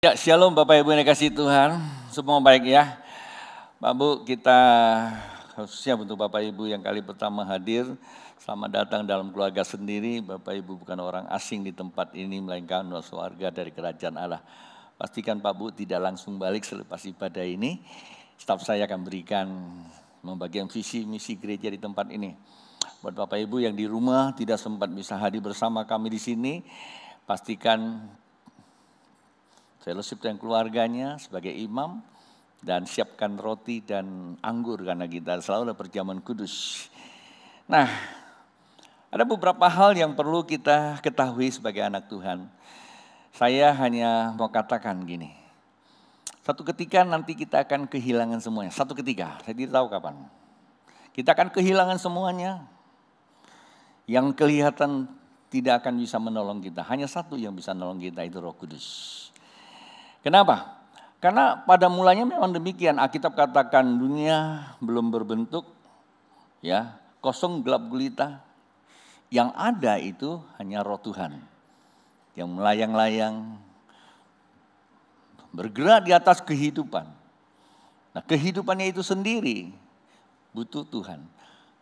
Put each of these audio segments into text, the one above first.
Ya, shalom Bapak Ibu yang dikasihi Tuhan, semua baik ya. Pak Bu, kita khususnya untuk Bapak Ibu yang kali pertama hadir, selamat datang dalam keluarga sendiri. Bapak Ibu bukan orang asing di tempat ini, melainkan warga dari kerajaan Allah. Pastikan Pak Bu tidak langsung balik selepas ibadah ini. Staf saya akan berikan membagikan visi misi gereja di tempat ini. Buat Bapak Ibu yang di rumah tidak sempat bisa hadir bersama kami di sini, pastikan fellowship dengan keluarganya sebagai imam dan siapkan roti dan anggur karena kita selalu ada perjamuan kudus. Nah, ada beberapa hal yang perlu kita ketahui sebagai anak Tuhan. Saya hanya mau katakan gini. Satu ketika nanti kita akan kehilangan semuanya. Satu ketika, saya tidak tahu kapan. Kita akan kehilangan semuanya. Yang kelihatan tidak akan bisa menolong kita. Hanya satu yang bisa menolong kita, itu Roh Kudus. Kenapa? Karena pada mulanya memang demikian. Alkitab katakan dunia belum berbentuk, ya, kosong gelap gulita. Yang ada itu hanya Roh Tuhan yang melayang-layang, bergerak di atas kehidupan. Nah, kehidupannya itu sendiri butuh Tuhan,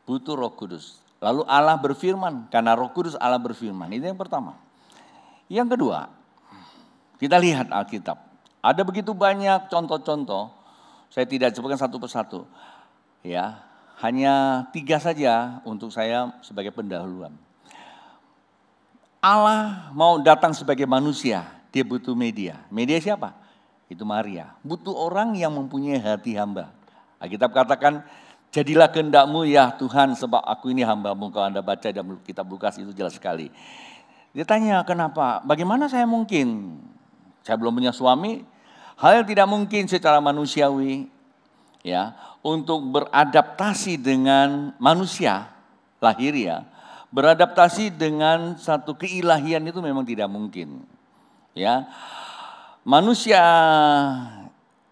butuh Roh Kudus. Lalu Allah berfirman, karena Roh Kudus Allah berfirman. Itu yang pertama. Yang kedua, kita lihat Alkitab. Ada begitu banyak contoh-contoh, saya tidak sebutkan satu persatu. Ya, hanya 3 saja untuk saya sebagai pendahuluan. Allah mau datang sebagai manusia, dia butuh media. Media siapa? Itu Maria. Butuh orang yang mempunyai hati hamba. Alkitab katakan, jadilah kehendakmu ya Tuhan, sebab aku ini hambamu. Kalau Anda baca dalam kitab Lukas itu jelas sekali. Dia tanya, kenapa? Bagaimana saya mungkin? Saya belum punya suami, hal yang tidak mungkin secara manusiawi, ya, untuk beradaptasi dengan manusia lahiriah, beradaptasi dengan satu keilahian itu memang tidak mungkin, ya. Manusia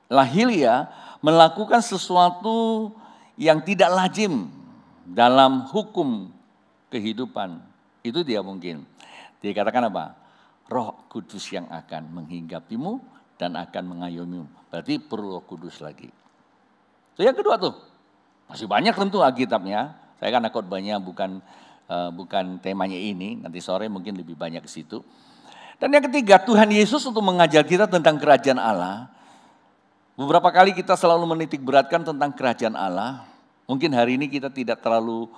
lahiriah melakukan sesuatu yang tidak lazim dalam hukum kehidupan, itu tidak mungkin. Dikatakan apa? Roh Kudus yang akan menghinggapimu dan akan mengayomimu. Berarti perlu Roh Kudus lagi. So, yang kedua tuh, masih banyak tentu Alkitabnya. Saya kan khotbahnya bukan temanya ini. Nanti sore mungkin lebih banyak ke situ. Dan yang ketiga, Tuhan Yesus untuk mengajar kita tentang kerajaan Allah. Beberapa kali kita selalu menitik beratkan tentang kerajaan Allah. Mungkin hari ini kita tidak terlalu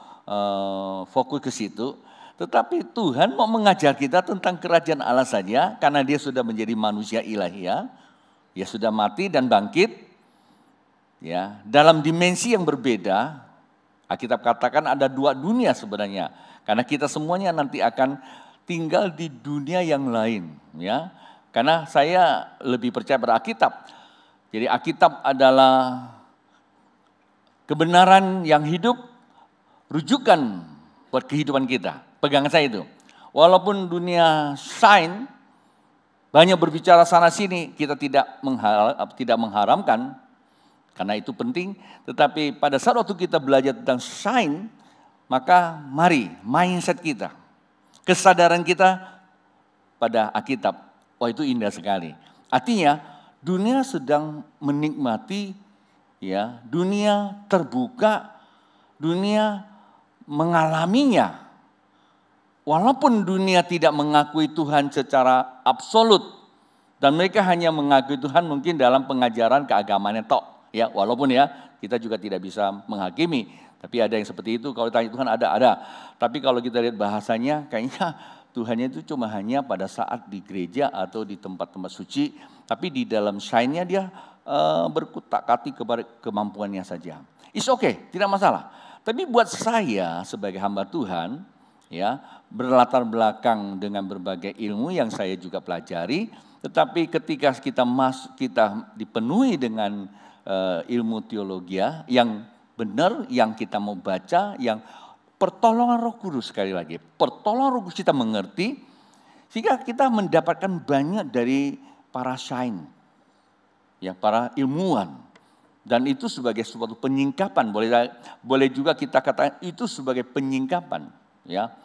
fokus ke situ. Tetapi Tuhan mau mengajar kita tentang kerajaan Allah saja, karena dia sudah menjadi manusia ilahiyah, dia sudah mati dan bangkit, ya, dalam dimensi yang berbeda. Alkitab katakan ada 2 dunia sebenarnya, karena kita semuanya nanti akan tinggal di dunia yang lain, ya. Karena saya lebih percaya pada Alkitab. Jadi Alkitab adalah kebenaran yang hidup, rujukan buat kehidupan kita. Pegangan saya itu. Walaupun dunia sains banyak berbicara sana sini, kita tidak mengharamkan karena itu penting. Tetapi pada saat waktu kita belajar tentang sains, maka mari mindset kita, kesadaran kita pada Alkitab. Wah, itu indah sekali. Artinya dunia sedang menikmati, ya, dunia terbuka, dunia mengalaminya. Walaupun dunia tidak mengakui Tuhan secara absolut dan mereka hanya mengakui Tuhan mungkin dalam pengajaran keagamaan tok, ya, walaupun ya kita juga tidak bisa menghakimi, tapi ada yang seperti itu. Kalau tanya Tuhan ada. Tapi kalau kita lihat bahasanya kayaknya Tuhannya itu cuma hanya pada saat di gereja atau di tempat-tempat suci, tapi di dalam sainsnya dia berkutak-katik kepada kemampuannya saja. It's okay, tidak masalah. Tapi buat saya sebagai hamba Tuhan, ya, berlatar belakang dengan berbagai ilmu yang saya juga pelajari, tetapi ketika kita dipenuhi dengan ilmu teologi yang benar, yang kita mau baca, yang pertolongan Roh Kudus, sekali lagi, pertolongan Roh Kudus kita mengerti, sehingga kita mendapatkan banyak dari para sains, ya, para ilmuwan. Dan itu sebagai suatu penyingkapan, boleh juga kita katakan itu sebagai penyingkapan, ya.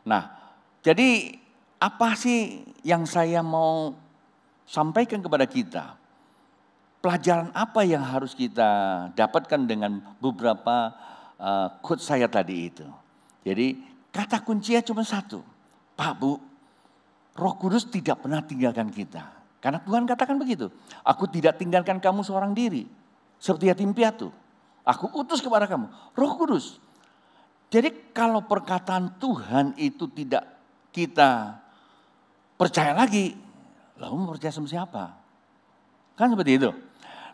Nah, jadi apa sih yang saya mau sampaikan kepada kita pelajaran apa yang harus kita dapatkan dengan beberapa quote saya tadi itu. Jadi kata kuncinya cuma satu, Pak Bu, Roh Kudus tidak pernah tinggalkan kita. Karena Tuhan katakan begitu, aku tidak tinggalkan kamu seorang diri, seperti yatim piatu. Aku utus kepada kamu, Roh Kudus. Jadi kalau perkataan Tuhan itu tidak kita percaya lagi, lalu mau percaya sama siapa? Kan seperti itu.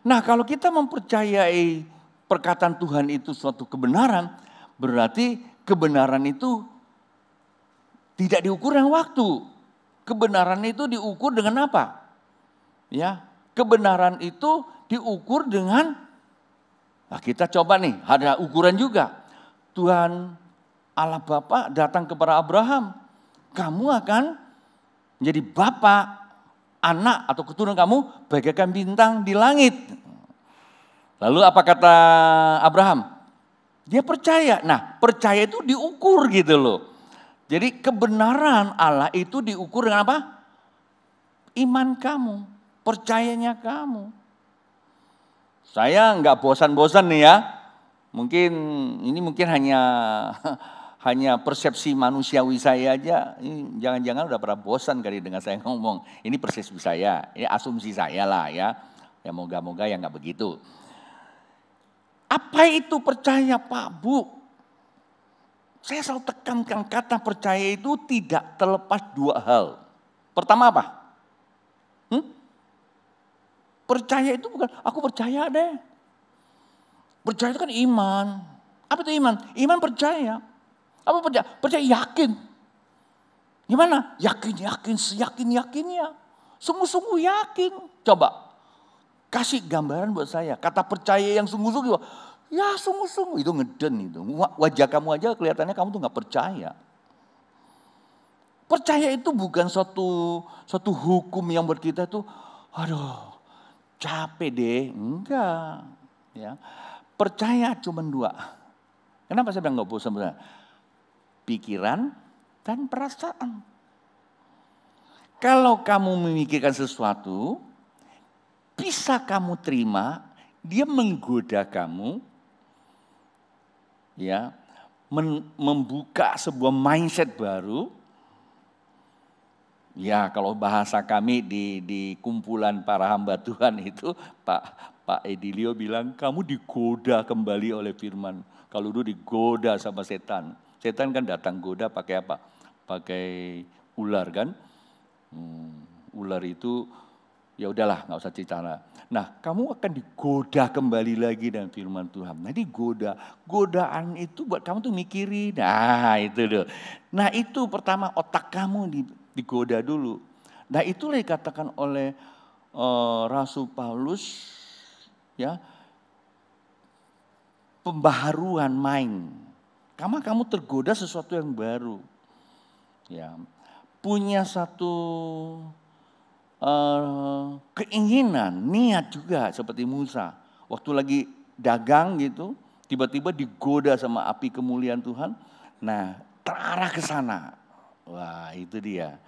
Nah kalau kita mempercayai perkataan Tuhan itu suatu kebenaran, berarti kebenaran itu tidak diukur dengan waktu. Kebenaran itu diukur dengan apa? Ya, kebenaran itu diukur dengan, nah kita coba nih, ada ukuran juga. Tuhan Allah Bapa datang kepada Abraham, kamu akan menjadi bapak, anak atau keturunan kamu bagaikan bintang di langit. Lalu apa kata Abraham? Dia percaya. Nah, percaya itu diukur gitu loh. Jadi kebenaran Allah itu diukur dengan apa? Iman kamu, percayanya kamu. Saya nggak bosan-bosan nih ya. Mungkin hanya persepsi manusiawi saya aja. Ini jangan-jangan udah pernah bosan kali dengan saya ngomong. Ini persepsi saya, ini asumsi saya lah ya. Ya moga-moga ya nggak begitu. Apa itu percaya Pak Bu? Saya selalu tekankan kata percaya itu tidak terlepas dua hal. Pertama apa? Percaya itu bukan aku percaya deh. Percaya itu kan iman. Apa itu iman? Iman percaya. Apa percaya? Percaya yakin. Gimana? Yakin, seyakin-yakinnya. Sungguh-sungguh yakin. Coba kasih gambaran buat saya. Kata percaya yang sungguh-sungguh. Ya sungguh-sungguh itu ngeden itu. Wajah kamu aja kelihatannya kamu tuh gak percaya. Percaya itu bukan suatu hukum yang buat kita tuh, aduh capek deh. Enggak. Ya. Percaya cuma dua. Kenapa saya bilang gak bosan? Pikiran dan perasaan. Kalau kamu memikirkan sesuatu, bisa kamu terima, dia menggoda kamu, ya, membuka sebuah mindset baru. Ya, kalau bahasa kami di kumpulan para hamba Tuhan itu, Pak Edilio bilang, kamu digoda kembali oleh firman. Kalau dulu digoda sama setan. Setan kan datang goda pakai apa? Pakai ular kan? Ular itu ya udahlah nggak usah cerita. Nah kamu akan digoda kembali lagi dengan firman Tuhan. Nah godaan itu buat kamu tuh mikirin. Nah itu loh. Nah itu pertama otak kamu digoda dulu. Nah itulah dikatakan oleh Rasul Paulus ya, pembaharuan mind. Kamu tergoda sesuatu yang baru. Ya, punya satu keinginan, niat juga seperti Musa. Waktu lagi dagang gitu, tiba-tiba digoda sama api kemuliaan Tuhan. Nah, terarah ke sana. Wah, itu dia.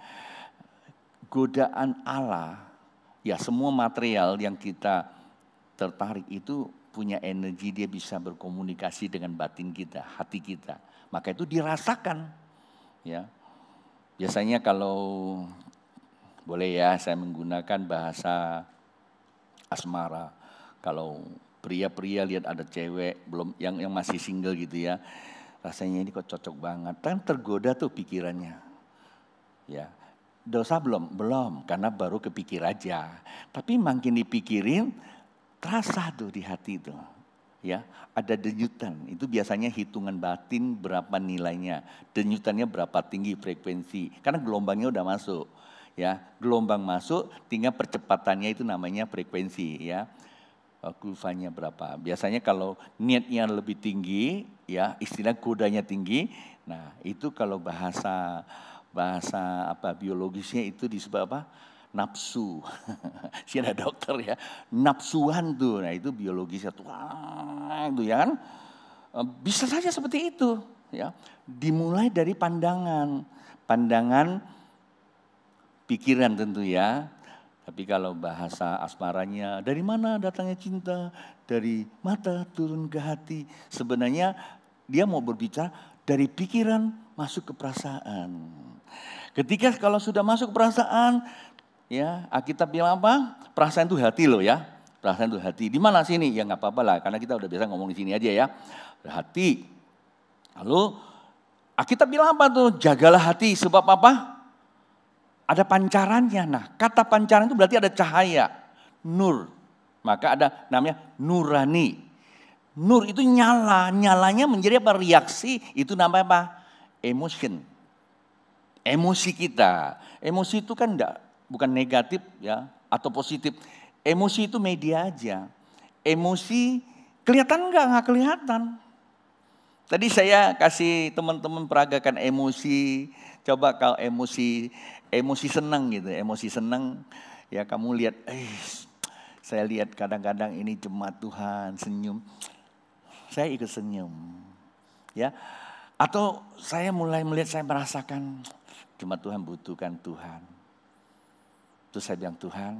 Godaan Allah, ya semua material yang kita tertarik itu punya energi, dia bisa berkomunikasi dengan batin kita, hati kita. Maka itu dirasakan. Ya. Biasanya kalau boleh ya saya menggunakan bahasa asmara. Kalau pria-pria lihat ada cewek belum yang masih single gitu ya. Rasanya ini kok cocok banget. Kan tergoda tuh pikirannya. Ya. Dosa belum karena baru kepikir aja. Tapi makin dipikirin terasa tuh di hati itu. Ya, ada denyutan. Itu biasanya hitungan batin berapa nilainya. Denyutannya berapa tinggi frekuensi. Karena gelombangnya udah masuk. Ya, gelombang masuk tinggal percepatannya itu namanya frekuensi ya. Kurvanya berapa. Biasanya kalau niatnya lebih tinggi ya, istilah godanya tinggi. Nah, itu kalau bahasa biologisnya itu disebut apa? Nafsu. Si ada dokter ya, nafsuan tuh. Nah itu biologisnya tuh, itu ya kan. Bisa saja seperti itu ya. Dimulai dari pandangan pikiran tentu ya. Tapi kalau bahasa asmaranya, dari mana datangnya cinta? Dari mata turun ke hati. Sebenarnya dia mau berbicara dari pikiran masuk ke perasaan. Ketika kalau sudah masuk perasaan, ya Alkitab bilang apa? Perasaan itu hati loh ya. Perasaan itu hati. Di mana sini? Ya nggak apa-apa lah, karena kita udah biasa ngomong di sini aja ya. Hati. Lalu Alkitab bilang apa tuh? Jagalah hati, sebab apa? Ada pancarannya. Nah, kata pancaran itu berarti ada cahaya, nur. Maka ada namanya nurani. Nur itu nyala, nyalanya menjadi apa? Reaksi, itu namanya apa? Emotion. Emosi kita. Emosi itu kan bukan negatif ya atau positif. Emosi itu media aja. Emosi kelihatan enggak? Enggak kelihatan. Tadi saya kasih teman-teman peragakan emosi. Coba kalau emosi senang gitu, emosi senang. Ya kamu lihat, saya lihat kadang-kadang ini jemaat Tuhan senyum. Saya ikut senyum. Ya. Atau saya mulai melihat, saya merasakan jemaat Tuhan butuhkan Tuhan. Terus saya bilang, Tuhan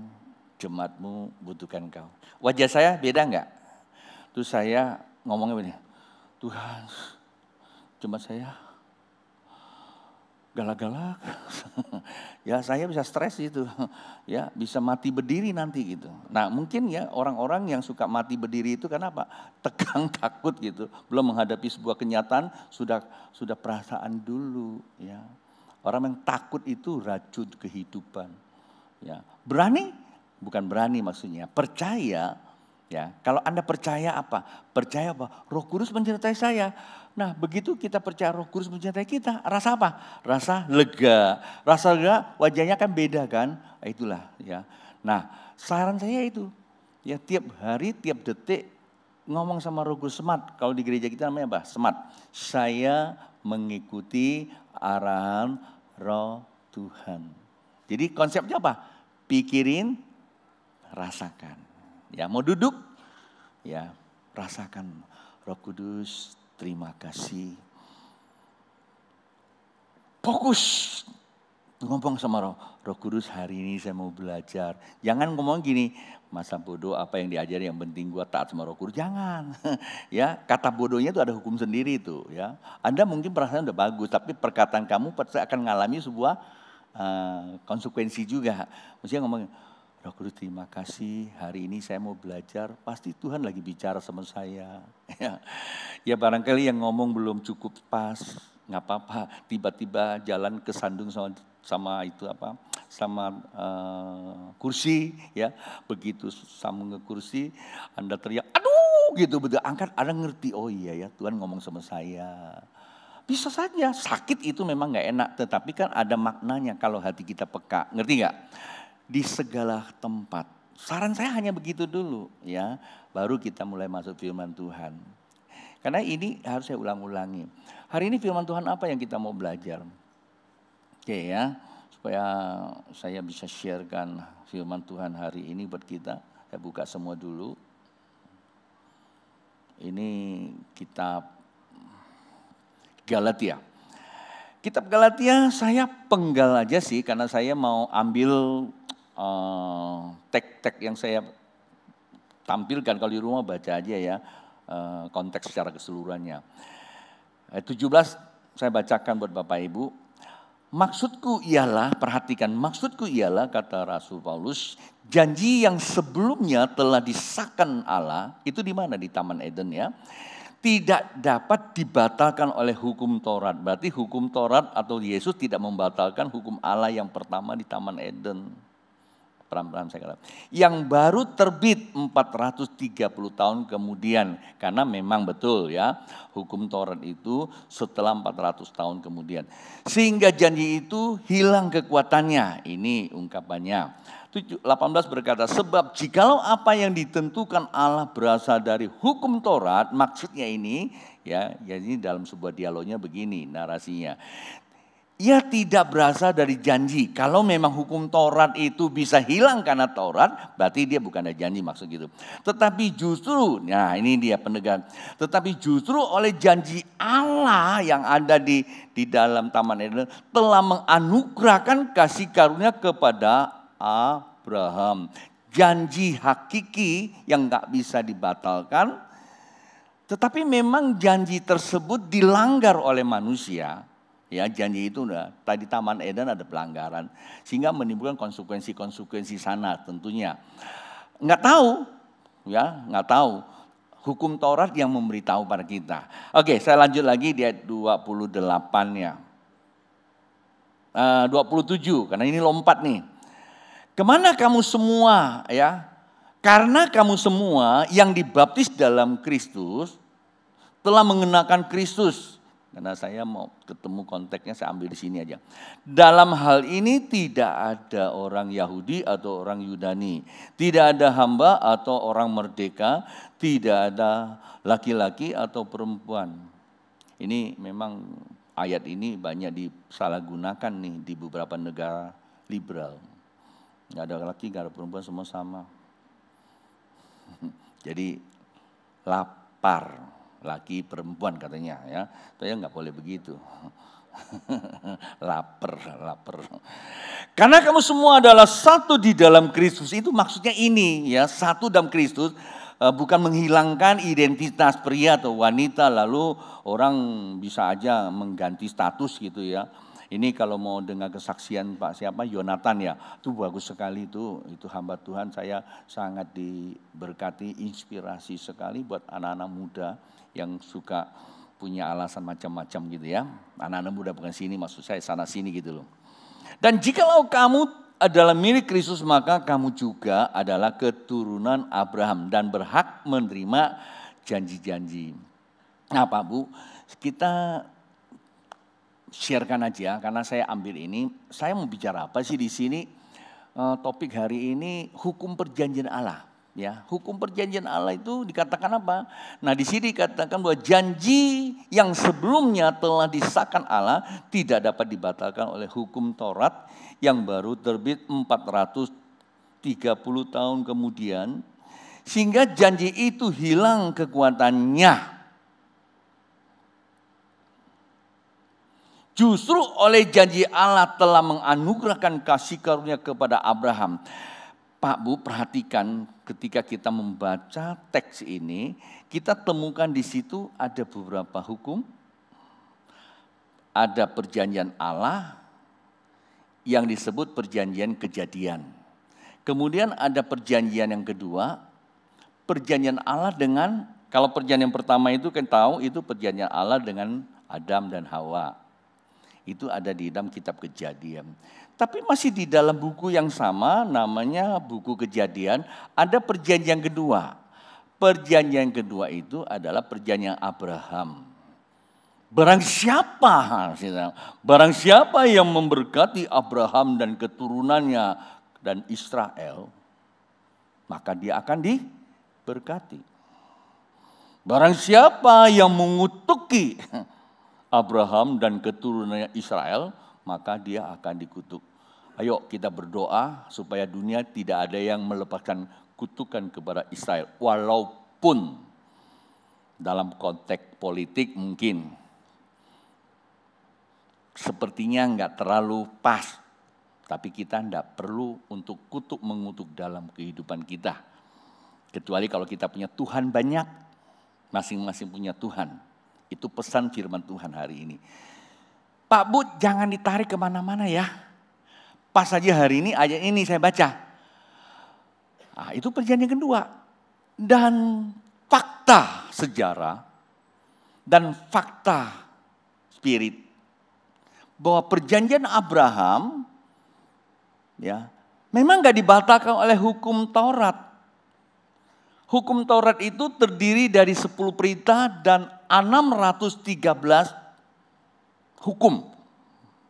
jemaatmu butuhkan kau. Wajah saya beda enggak? Terus saya ngomongnya begini, Tuhan jemaat saya galak-galak. Ya saya bisa stres gitu. Ya bisa mati berdiri nanti gitu. Nah mungkin ya orang-orang yang suka mati berdiri itu kenapa? Tegang, takut gitu. Belum menghadapi sebuah kenyataan, sudah perasaan dulu ya. Orang yang takut itu racun kehidupan. Ya, berani? Bukan berani maksudnya, percaya. Ya, kalau Anda percaya apa? Percaya apa? Roh Kudus menyertai saya. Nah, begitu kita percaya Roh Kudus menyertai kita, rasa apa? Rasa lega. Rasa lega, wajahnya kan beda kan? Itulah ya. Nah, saran saya itu, ya tiap hari, tiap detik ngomong sama Roh Kudus, semat. Kalau di gereja kita namanya apa? Semat. Saya mengikuti arahan Roh Tuhan. Jadi konsepnya apa? Pikirin, rasakan. Ya mau duduk, ya rasakan. Roh Kudus, terima kasih. Fokus. Ngomong sama Roh Kudus, hari ini saya mau belajar. Jangan ngomong gini, masa bodoh apa yang diajari, yang penting gua taat sama Roh Kudus. Jangan. Ya, kata bodohnya itu ada hukum sendiri itu ya. Anda mungkin perasaan udah bagus, tapi perkataan kamu pasti akan mengalami sebuah konsekuensi juga. Maksudnya ngomong, Roh Kudus terima kasih, hari ini saya mau belajar, pasti Tuhan lagi bicara sama saya. Ya barangkali yang ngomong belum cukup pas, nggak apa-apa. Tiba-tiba jalan kesandung sama itu apa? Sama kursi, ya. Begitu sambung ke kursi, Anda teriak, aduh, gitu betul. Angkat, Anda ngerti, oh iya ya Tuhan ngomong sama saya. Bisa saja, sakit itu memang gak enak, tetapi kan ada maknanya kalau hati kita peka, ngerti gak? Di segala tempat, saran saya hanya begitu dulu ya, baru kita mulai masuk firman Tuhan. Karena ini harus saya ulang-ulangi. Hari ini firman Tuhan apa yang kita mau belajar? Oke ya, supaya saya bisa sharekan firman Tuhan hari ini buat kita. Saya buka semua dulu. Ini kitab Galatia. Kitab Galatia saya penggal aja sih karena saya mau ambil teks-teks yang saya tampilkan. Kalau di rumah baca aja ya konteks secara keseluruhannya. 17 saya bacakan buat Bapak Ibu. Maksudku ialah, perhatikan, maksudku ialah kata Rasul Paulus, janji yang sebelumnya telah disahkan Allah, itu di mana? Di Taman Eden ya. Tidak dapat dibatalkan oleh hukum Taurat. Berarti hukum Taurat atau Yesus tidak membatalkan hukum Allah yang pertama di Taman Eden. Pelan-pelan saya katakan. Yang baru terbit 430 tahun kemudian. Karena memang betul ya, hukum Taurat itu setelah 400 tahun kemudian. Sehingga janji itu hilang kekuatannya. Ini ungkapannya. 18 berkata, sebab jikalau apa yang ditentukan Allah berasal dari hukum Taurat, maksudnya ini, ya ini dalam sebuah dialognya begini narasinya. Ia tidak berasal dari janji. Kalau memang hukum Taurat itu bisa hilang karena Taurat, berarti dia bukan ada janji maksud gitu. Tetapi justru, nah ini dia pendegakan. Tetapi justru oleh janji Allah yang ada di dalam Taman Eden telah menganugerahkan kasih karunia kepada Abraham. Janji hakiki yang gak bisa dibatalkan. Tetapi memang janji tersebut dilanggar oleh manusia. Ya, janji itu tadi Taman Eden ada pelanggaran. Sehingga menimbulkan konsekuensi-konsekuensi sana tentunya. Nggak tahu. Hukum Taurat yang memberitahu pada kita. Oke, saya lanjut lagi di ayat 28-nya. 27, karena ini lompat nih. Kemana kamu semua ya? Karena kamu semua yang dibaptis dalam Kristus telah mengenakan Kristus. Karena saya mau ketemu konteksnya, saya ambil di sini aja. Dalam hal ini tidak ada orang Yahudi atau orang Yunani. Tidak ada hamba atau orang merdeka. Tidak ada laki-laki atau perempuan. Ini memang ayat ini banyak disalahgunakan nih di beberapa negara liberal. Nggak ada laki, nggak ada perempuan, semua sama. Jadi lapar. Laki perempuan katanya ya, saya nggak boleh begitu. lapar. Karena kamu semua adalah satu di dalam Kristus, itu maksudnya ini ya, satu dalam Kristus, bukan menghilangkan identitas pria atau wanita lalu orang bisa aja mengganti status gitu ya. Ini kalau mau dengar kesaksian Pak Yonatan ya, itu bagus sekali itu hamba Tuhan, saya sangat diberkati, inspirasi sekali buat anak-anak muda yang suka punya alasan macam-macam gitu ya. Anak-anak muda bukan sini, maksud saya sana sini gitu loh. Dan jikalau kamu adalah milik Kristus, maka kamu juga adalah keturunan Abraham dan berhak menerima janji-janji. Nah Pak Bu, kita sharekan aja karena saya ambil ini. Saya mau bicara apa sih di sini? Topik hari ini hukum perjanjian Allah. Ya, hukum perjanjian Allah itu dikatakan apa? Nah, di sini dikatakan bahwa janji yang sebelumnya telah disahkan Allah tidak dapat dibatalkan oleh hukum Taurat yang baru terbit 430 tahun kemudian, sehingga janji itu hilang kekuatannya. Justru oleh janji Allah telah menganugerahkan kasih karunia kepada Abraham. Pak Bu, perhatikan ketika kita membaca teks ini, kita temukan di situ ada beberapa hukum. Ada perjanjian Allah yang disebut perjanjian Kejadian. Kemudian ada perjanjian yang kedua, perjanjian Allah dengan, kalau perjanjian pertama itu kan tahu itu perjanjian Allah dengan Adam dan Hawa. Itu ada di dalam kitab Kejadian. Tapi masih di dalam buku yang sama, namanya buku Kejadian, ada perjanjian kedua. Perjanjian kedua itu adalah perjanjian Abraham. Barang siapa yang memberkati Abraham dan keturunannya dan Israel, maka dia akan diberkati. Barang siapa yang mengutuki Abraham dan keturunannya Israel, maka dia akan dikutuk. Ayo kita berdoa supaya dunia tidak ada yang melepaskan kutukan kepada Israel. Walaupun dalam konteks politik mungkin sepertinya enggak terlalu pas. Tapi kita enggak perlu untuk mengutuk dalam kehidupan kita. Kecuali kalau kita punya Tuhan banyak, masing-masing punya Tuhan. Itu pesan firman Tuhan hari ini. Pak Bu, jangan ditarik kemana-mana ya. Pas saja hari ini ayat ini saya baca. Nah, itu perjanjian kedua. Dan fakta sejarah dan fakta spirit. Bahwa perjanjian Abraham ya memang gak dibatalkan oleh hukum Taurat. Hukum Taurat itu terdiri dari 10 perintah dan 613 hukum.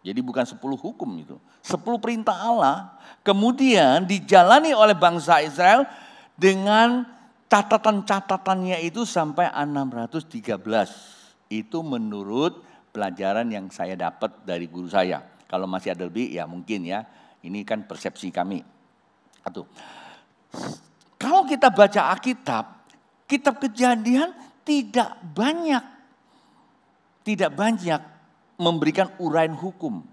Jadi bukan 10 hukum itu. 10 perintah Allah kemudian dijalani oleh bangsa Israel dengan catatan-catatannya itu sampai 613. Itu menurut pelajaran yang saya dapat dari guru saya. Kalau masih ada lebih ya mungkin ya. Ini kan persepsi kami. Satu. Kalau kita baca Alkitab, kitab Kejadian tidak banyak memberikan uraian hukum.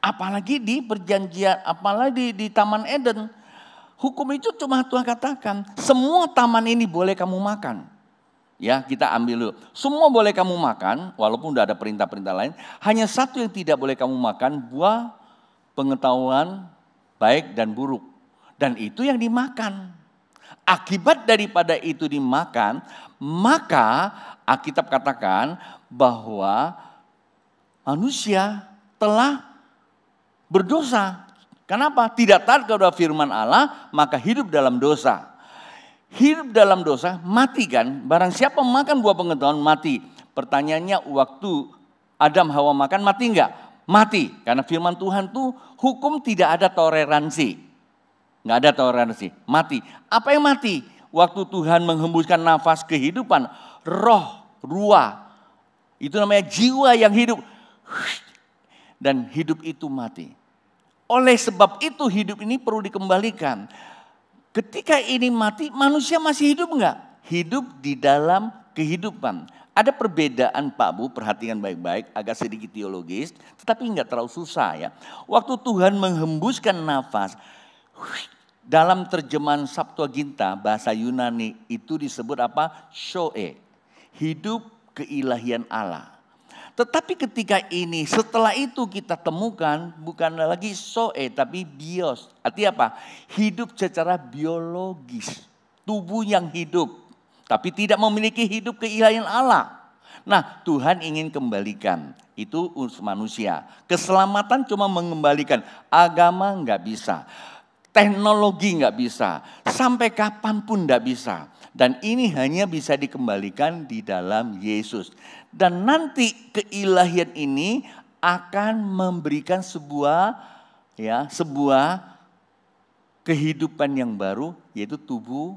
Apalagi di perjanjian, apalagi di Taman Eden. Hukum itu cuma Tuhan katakan, semua taman ini boleh kamu makan. Ya, kita ambil dulu. Semua boleh kamu makan, walaupun udah ada perintah-perintah lain. Hanya satu yang tidak boleh kamu makan, buah pengetahuan baik dan buruk. Dan itu yang dimakan. Akibat daripada itu dimakan, maka Alkitab katakan bahwa manusia telah berdosa. Kenapa? Tidak taat kepada firman Allah, maka hidup dalam dosa. Hidup dalam dosa, mati kan? Barang siapa makan buah pengetahuan, mati. Pertanyaannya, waktu Adam Hawa makan, mati enggak? Mati. Karena firman Tuhan tuh, hukum tidak ada toleransi. Enggak ada toleransi. Mati. Apa yang mati? Waktu Tuhan menghembuskan nafas kehidupan, roh, ruah. Itu namanya jiwa yang hidup. Dan hidup itu mati. Oleh sebab itu hidup ini perlu dikembalikan. Ketika ini mati, manusia masih hidup enggak? Hidup di dalam kehidupan. Ada perbedaan Pak Bu, perhatikan baik-baik, agak sedikit teologis, tetapi enggak terlalu susah ya. Waktu Tuhan menghembuskan nafas, dalam terjemahan Septuaginta, bahasa Yunani itu disebut apa? Zoe, hidup keilahian Allah. Tetapi ketika ini, setelah itu kita temukan bukan lagi zoe tapi bios. Artinya apa? Hidup secara biologis. Tubuh yang hidup. Tapi tidak memiliki hidup keilahian Allah. Nah, Tuhan ingin kembalikan. Itu manusia. Keselamatan cuma mengembalikan. Agama enggak bisa. Teknologi enggak bisa. Sampai kapanpun enggak bisa. Dan ini hanya bisa dikembalikan di dalam Yesus. Dan nanti keilahian ini akan memberikan sebuah kehidupan yang baru, yaitu tubuh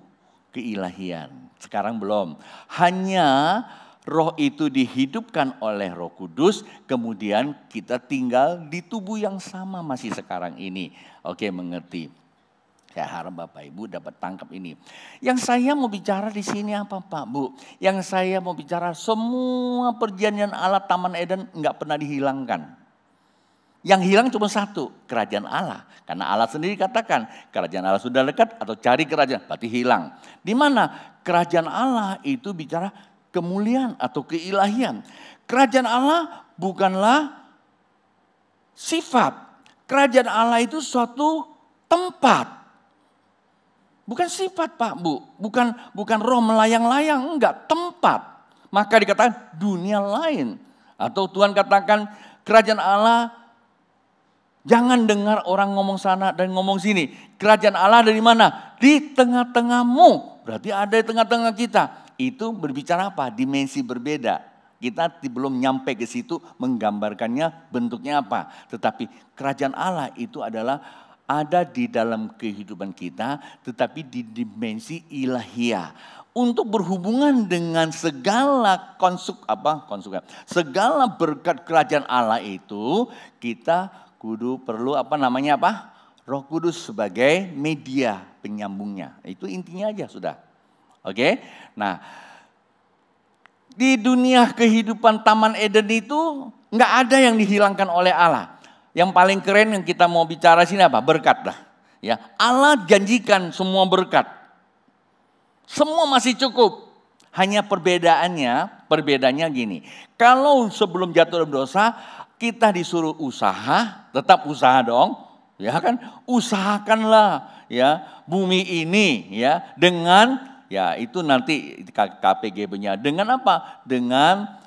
keilahian. Sekarang belum. Hanya roh itu dihidupkan oleh Roh Kudus, kemudian kita tinggal di tubuh yang sama masih sekarang ini. Oke, mengerti. Saya harap Bapak Ibu dapat tangkap ini. Yang saya mau bicara di sini apa Pak Bu? Yang saya mau bicara semua perjanjian Allah Taman Eden enggak pernah dihilangkan. Yang hilang cuma satu, kerajaan Allah. Karena Allah sendiri katakan, kerajaan Allah sudah dekat atau cari kerajaan, berarti hilang. Di mana kerajaan Allah itu bicara kemuliaan atau keilahian. Kerajaan Allah bukanlah sifat. Kerajaan Allah itu suatu tempat. Bukan sifat Pak Bu, bukan roh melayang-layang, enggak, tempat. Maka dikatakan dunia lain. Atau Tuhan katakan kerajaan Allah, jangan dengar orang ngomong sana dan ngomong sini. Kerajaan Allah dari mana? Di tengah-tengahmu, berarti ada di tengah-tengah kita. Itu berbicara apa? Dimensi berbeda. Kita belum nyampe ke situ menggambarkannya bentuknya apa. Tetapi kerajaan Allah itu adalah ada di dalam kehidupan kita, tetapi di dimensi ilahiyah. Untuk berhubungan dengan segala segala berkat kerajaan Allah itu, kita perlu Roh Kudus sebagai media penyambungnya. Itu intinya aja sudah. Oke? Nah, di dunia kehidupan Taman Eden itu nggak ada yang dihilangkan oleh Allah. Yang paling keren yang kita mau bicara sini apa? Berkat lah. Ya, Allah janjikan semua berkat. Semua masih cukup. Hanya perbedaannya gini. Kalau sebelum jatuh dalam dosa, kita disuruh usaha, tetap usaha dong. Ya kan? Usahakanlah ya bumi ini ya dengan ya itu nanti KPGB-nya dengan apa? Dengan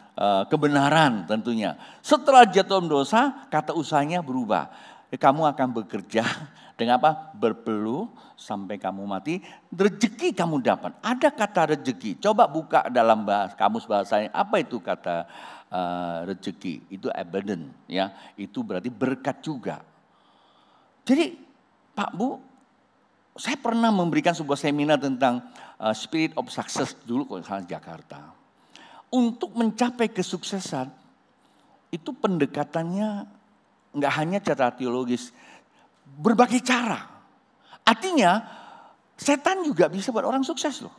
kebenaran tentunya. Setelah jatuh dalam dosa, kata usahanya berubah. Kamu akan bekerja dengan apa? Berpeluh sampai kamu mati. Rezeki kamu dapat. Ada kata rezeki. Coba buka dalam kamus bahasanya. Apa itu kata rezeki? Itu abundant. Ya, itu berarti berkat juga. Jadi Pak Bu, saya pernah memberikan sebuah seminar tentang Spirit of Success dulu kalau salah Jakarta. Untuk mencapai kesuksesan, itu pendekatannya nggak hanya cara teologis, berbagai cara. Artinya, setan juga bisa buat orang sukses loh.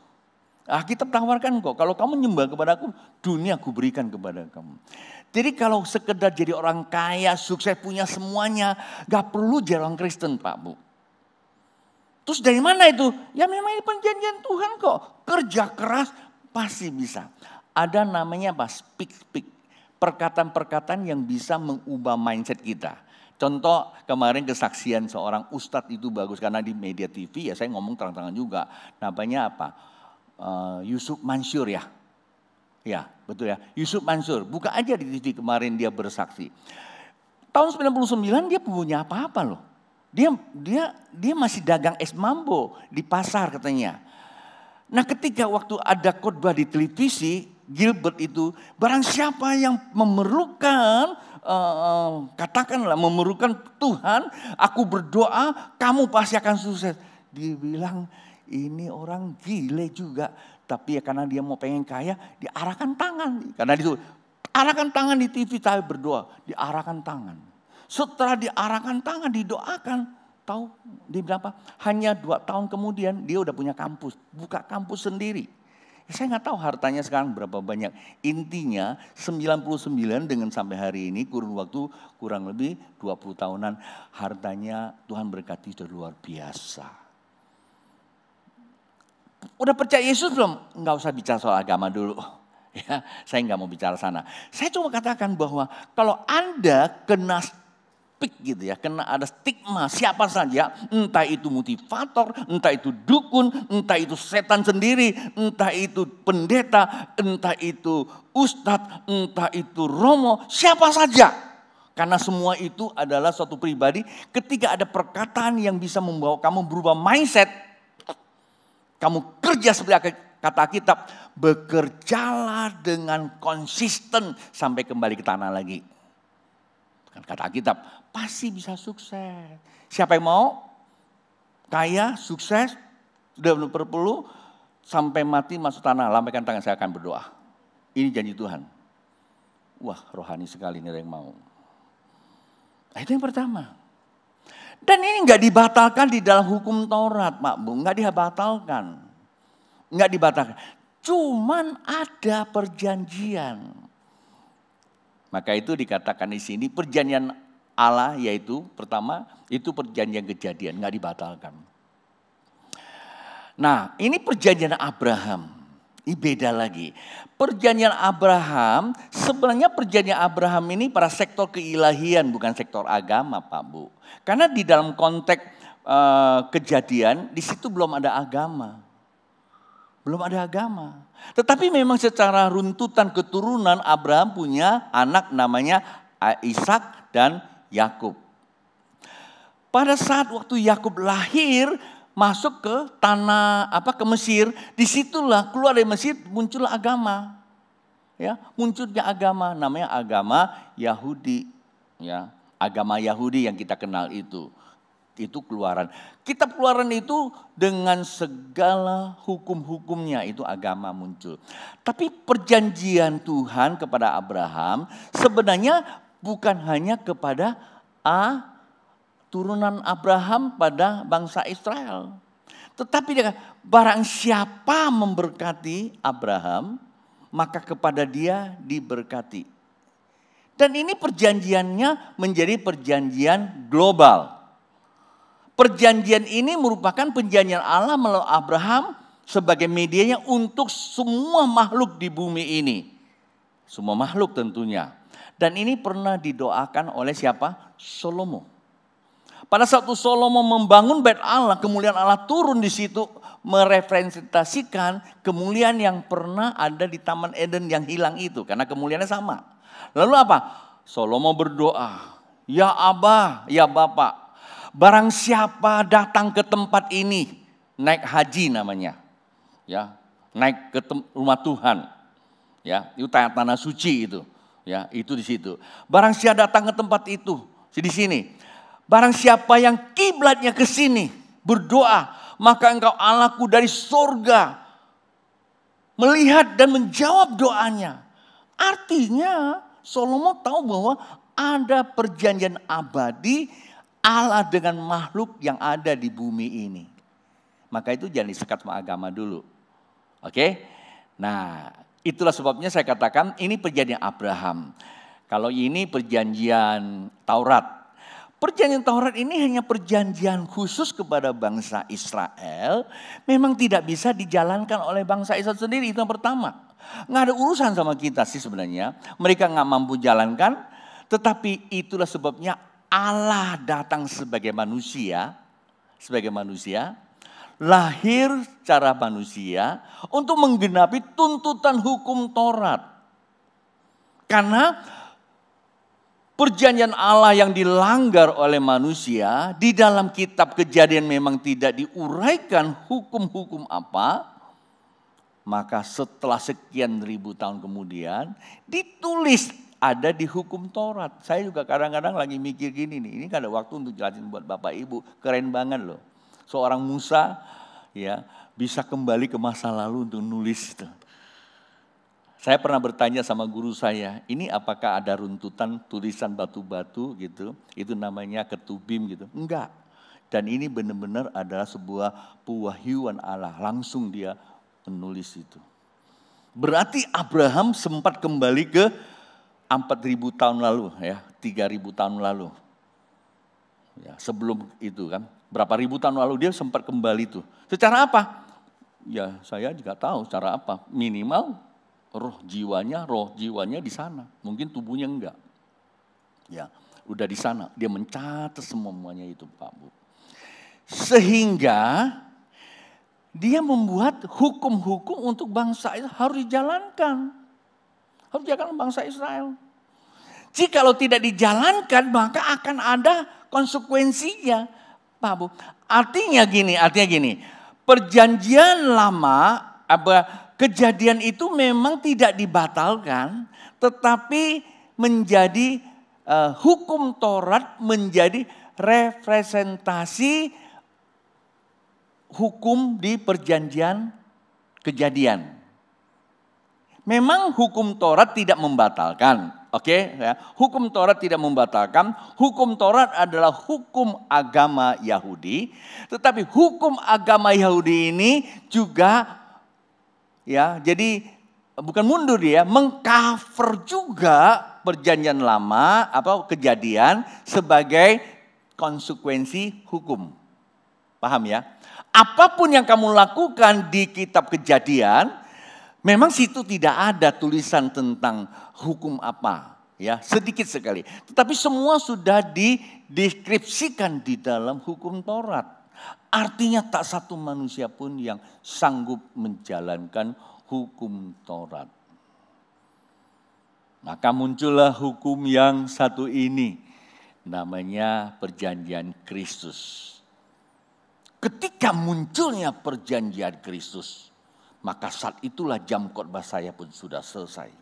Kita tawarkan kok, kalau kamu nyembah kepada aku, dunia aku berikan kepada kamu. Jadi kalau sekedar jadi orang kaya, sukses, punya semuanya, nggak perlu jadi orang Kristen Pak Bu. Terus dari mana itu? Ya memang ini perjanjian Tuhan kok. Kerja keras pasti bisa. Ada namanya apa? Speak. Perkataan-perkataan yang bisa mengubah mindset kita. Contoh kemarin kesaksian seorang ustadz itu bagus. Karena di media TV ya saya ngomong terang-terangan juga. Namanya apa? Yusuf Mansur ya. Ya betul ya. Yusuf Mansur. Buka aja di TV kemarin dia bersaksi. Tahun 99 dia punya apa-apa loh. Dia masih dagang es mambo di pasar katanya. Nah ketika waktu ada khotbah di televisi, Gilbert itu, barang siapa yang memerlukan, katakanlah memerlukan Tuhan, aku berdoa, kamu pasti akan sukses. Dia bilang ini orang gile juga, tapi ya karena dia mau pengen kaya, diarahkan tangan. Karena itu, arahkan tangan di TV, tapi berdoa, diarahkan tangan. Setelah diarahkan tangan, didoakan. Tahu di berapa? Hanya 2 tahun kemudian dia udah punya kampus. Buka kampus sendiri. Saya nggak tahu hartanya sekarang berapa banyak. Intinya 99 dengan sampai hari ini kurun waktu kurang lebih 20 tahunan. Hartanya Tuhan berkati sudah luar biasa. Udah percaya Yesus belum? Nggak usah bicara soal agama dulu. Ya, saya nggak mau bicara sana. Saya cuma katakan bahwa kalau Anda kena gitu ya, kena ada stigma siapa saja, entah itu motivator, entah itu dukun, entah itu setan sendiri, entah itu pendeta, entah itu ustadz, entah itu romo, siapa saja. Karena semua itu adalah suatu pribadi, ketika ada perkataan yang bisa membawa kamu berubah mindset, kamu kerja seperti kata kitab, bekerjalah dengan konsisten sampai kembali ke tanah lagi. Kata kitab, pasti bisa sukses. Siapa yang mau kaya, sukses, sudah berpuluh, sampai mati masuk tanah, lambaikan tangan, saya akan berdoa. Ini janji Tuhan. Wah, rohani sekali nih yang mau. Nah, itu yang pertama. Dan ini nggak dibatalkan di dalam hukum Taurat, Pak Bu, nggak dibatalkan. Nggak dibatalkan. Cuman ada perjanjian. Maka itu dikatakan di sini perjanjian Allah, yaitu pertama itu perjanjian kejadian, nggak dibatalkan. Nah ini perjanjian Abraham, ini beda lagi. Perjanjian Abraham, sebenarnya perjanjian Abraham ini pada sektor keilahian bukan sektor agama Pak Bu. Karena di dalam konteks kejadian di situ belum ada agama. Belum ada agama. Tetapi memang secara runtutan keturunan Abraham punya anak namanya Ishak dan Yakub. Pada saat waktu Yakub lahir masuk ke tanah ke Mesir, disitulah keluar dari Mesir muncullah agama. Ya, munculnya agama namanya agama Yahudi. Ya, agama Yahudi yang kita kenal itu. Itu Keluaran. Kitab Keluaran itu dengan segala hukum-hukumnya itu agama muncul. Tapi perjanjian Tuhan kepada Abraham sebenarnya bukan hanya kepada turunan Abraham pada bangsa Israel. Tetapi dia barang siapa memberkati Abraham, maka kepada dia diberkati. Dan ini perjanjiannya menjadi perjanjian global. Perjanjian ini merupakan perjanjian Allah melalui Abraham sebagai medianya untuk semua makhluk di bumi ini. Semua makhluk tentunya. Dan ini pernah didoakan oleh siapa? Salomo. Pada saat Salomo membangun bait Allah, kemuliaan Allah turun di situ merepresentasikan kemuliaan yang pernah ada di Taman Eden yang hilang itu. Karena kemuliaannya sama. Lalu apa? Salomo berdoa, ya Abah, ya Bapak. Barang siapa datang ke tempat ini, naik haji namanya, ya, naik ke rumah Tuhan, ya, itu tanah suci itu, ya, itu di situ. Barang siapa datang ke tempat itu, di sini, barang siapa yang kiblatnya ke sini berdoa, maka engkau Allahku dari sorga melihat dan menjawab doanya. Artinya Salomo tahu bahwa ada perjanjian abadi Allah dengan makhluk yang ada di bumi ini. Maka itu jangan disekat sama agama dulu. Oke? Nah, itulah sebabnya saya katakan ini perjanjian Abraham. Kalau ini perjanjian Taurat. Perjanjian Taurat ini hanya perjanjian khusus kepada bangsa Israel. Memang tidak bisa dijalankan oleh bangsa Israel sendiri, itu yang pertama. Nggak ada urusan sama kita sih sebenarnya. Mereka nggak mampu jalankan. Tetapi itulah sebabnya Allah datang sebagai manusia. Lahir secara manusia untuk menggenapi tuntutan hukum Taurat. Karena perjanjian Allah yang dilanggar oleh manusia, di dalam kitab Kejadian memang tidak diuraikan hukum-hukum apa, maka setelah sekian ribu tahun kemudian ditulis ada di hukum Taurat. Saya juga kadang-kadang lagi mikir gini nih, ini kan ada waktu untuk jelasin buat Bapak Ibu, keren banget loh. Seorang Musa ya bisa kembali ke masa lalu untuk nulis itu. Saya pernah bertanya sama guru saya, ini apakah ada runtutan tulisan batu-batu gitu, itu namanya ketubim gitu. Enggak. Dan ini benar-benar adalah sebuah pewahyuan Allah, langsung dia menulis itu. Berarti Abraham sempat kembali ke 4.000 tahun lalu ya, 3.000 tahun lalu. Ya, sebelum itu kan, berapa ribu tahun lalu dia sempat kembali itu. Secara apa? Ya saya juga tahu secara apa, minimal roh jiwanya di sana. Mungkin tubuhnya enggak. Ya, udah di sana. Dia mencatat semuanya itu, Pak Bu. Sehingga dia membuat hukum-hukum untuk bangsa Israel harus dijalankan. Harus dijalankan bangsa Israel. Jikalau tidak dijalankan, maka akan ada konsekuensinya, Pak Bu. Artinya gini. Perjanjian lama, Kejadian itu memang tidak dibatalkan, tetapi menjadi hukum Taurat menjadi representasi hukum di perjanjian Kejadian. Memang hukum Taurat tidak membatalkan, oke? Ya. Hukum Taurat tidak membatalkan. Hukum Taurat adalah hukum agama Yahudi, tetapi hukum agama Yahudi ini juga ya, jadi bukan mundur dia, mengcover juga perjanjian lama Kejadian sebagai konsekuensi hukum. Paham ya? Apapun yang kamu lakukan di kitab Kejadian, memang situ tidak ada tulisan tentang hukum apa, ya, sedikit sekali. Tetapi semua sudah dideskripsikan di dalam hukum Taurat. Artinya tak satu manusia pun yang sanggup menjalankan hukum Taurat. Maka muncullah hukum yang satu ini, namanya perjanjian Kristus. Ketika munculnya perjanjian Kristus, maka saat itulah jam khotbah saya pun sudah selesai.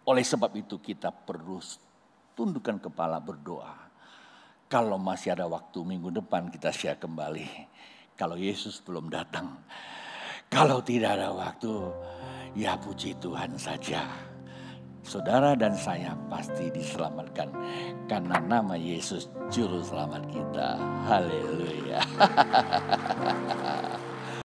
Oleh sebab itu kita perlu tundukkan kepala berdoa. Kalau masih ada waktu minggu depan kita share kembali. Kalau Yesus belum datang. Kalau tidak ada waktu, ya puji Tuhan saja. Saudara dan saya pasti diselamatkan. Karena nama Yesus juru selamat kita. Haleluya.